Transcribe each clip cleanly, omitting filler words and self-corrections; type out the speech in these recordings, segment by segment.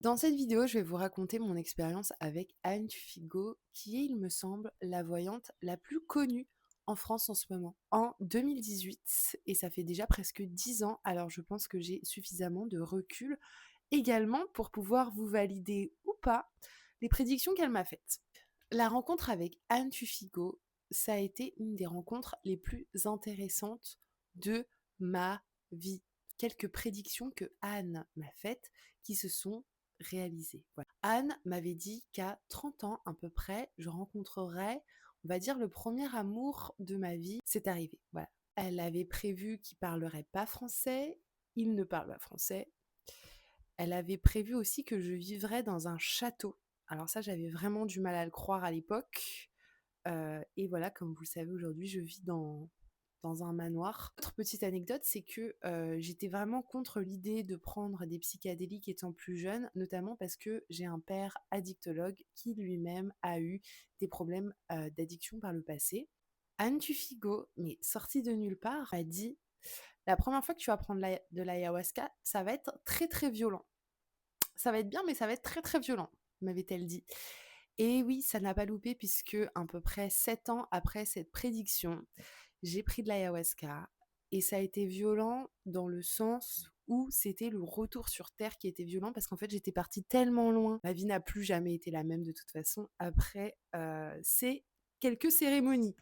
Dans cette vidéo, je vais vous raconter mon expérience avec Anne Tufigo, qui est, il me semble, la voyante la plus connue en France en ce moment. En 2018, et ça fait déjà presque 10 ans, alors je pense que j'ai suffisamment de recul également pour pouvoir vous valider ou pas les prédictions qu'elle m'a faites. La rencontre avec Anne Tufigo, ça a été une des rencontres les plus intéressantes de ma vie. Quelques prédictions que Anne m'a faites qui se sont réalisées. Voilà. Anne m'avait dit qu'à 30 ans à peu près, je rencontrerais, on va dire, le premier amour de ma vie. C'est arrivé. Voilà. Elle avait prévu qu'il parlerait pas français, il ne parle pas français. Elle avait prévu aussi que je vivrais dans un château. Alors ça, j'avais vraiment du mal à le croire à l'époque. Et voilà, comme vous le savez, aujourd'hui, je vis dans un manoir. Autre petite anecdote, c'est que j'étais vraiment contre l'idée de prendre des psychédéliques étant plus jeune, notamment parce que j'ai un père addictologue qui lui-même a eu des problèmes d'addiction par le passé. Anne Tufigo, mais sortie de nulle part, a dit: «La première fois que tu vas prendre de l'ayahuasca, ça va être très très violent. Ça va être bien, mais ça va être très très violent», m'avait-elle dit. Et oui, ça n'a pas loupé puisque à peu près 7 ans après cette prédiction, j'ai pris de l'ayahuasca et ça a été violent dans le sens où c'était le retour sur terre qui était violent parce qu'en fait, j'étais partie tellement loin. Ma vie n'a plus jamais été la même de toute façon après, ces quelques cérémonies.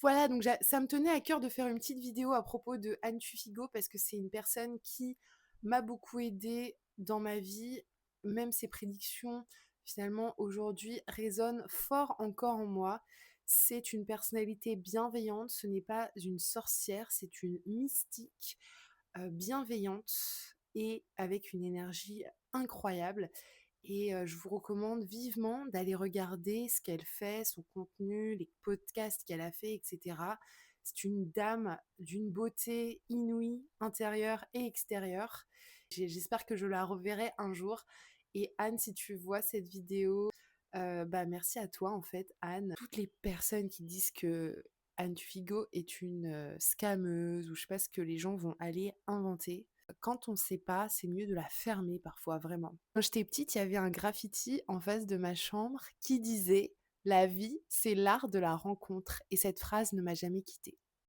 Voilà, donc ça me tenait à cœur de faire une petite vidéo à propos de Anne Tufigo parce que c'est une personne qui m'a beaucoup aidée dans ma vie. Même ses prédictions, finalement, aujourd'hui, résonnent fort encore en moi. C'est une personnalité bienveillante, ce n'est pas une sorcière, c'est une mystique bienveillante et avec une énergie incroyable. Et je vous recommande vivement d'aller regarder ce qu'elle fait, son contenu, les podcasts qu'elle a fait, et cetera. C'est une dame d'une beauté inouïe, intérieure et extérieure. J'espère que je la reverrai un jour. Et Anne, si tu vois cette vidéo, bah, merci à toi en fait, Anne. Toutes les personnes qui disent que Anne Figo est une, scammeuse ou je sais pas ce que les gens vont aller inventer. Quand on sait pas, c'est mieux de la fermer parfois, vraiment. Quand j'étais petite, il y avait un graffiti en face de ma chambre qui disait: «La vie, c'est l'art de la rencontre» et cette phrase ne m'a jamais quittée.